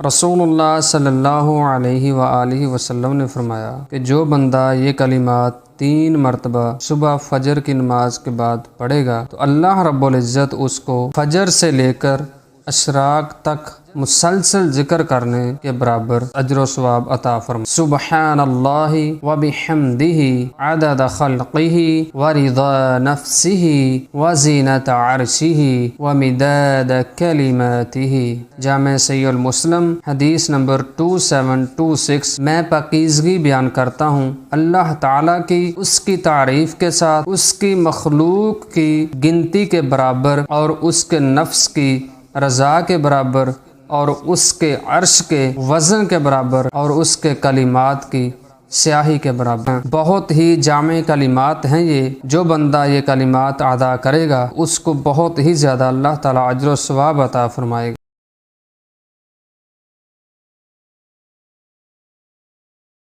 رسول صلی اللہ علیہ وآلہ وسلم نے فرمایا کہ جو بندہ یہ کلمات 3 مرتبہ صبح فجر کی نماز کے بعد پڑھے گا تو اللہ رب العزت اس کو فجر سے لے کر اشراق تک مسلسل ذکر کرنے کے برابر اجر و ثواب عطا فرمائے۔ سبحان اللہ وبحمدہ عدد خلقہ ورضا نفسہ وزینت عرشہ ومداد کلماتہ۔ جامع صحیح المسلم حدیث نمبر 2726۔ میں پاکیزگی بیان کرتا ہوں اللہ تعالیٰ کی، اس کی تعریف کے ساتھ، اس کی مخلوق کی گنتی کے برابر اور اس کے نفس کی رضا کے برابر اور اس کے عرش کے وزن کے برابر اور اس کے کلمات کی سیاہی کے برابر۔ بہت ہی جامع کلمات ہیں یہ، جو بندہ یہ کلمات ادا کرے گا اس کو بہت ہی زیادہ اللہ تعالیٰ اجر و ثواب عطا فرمائے گا۔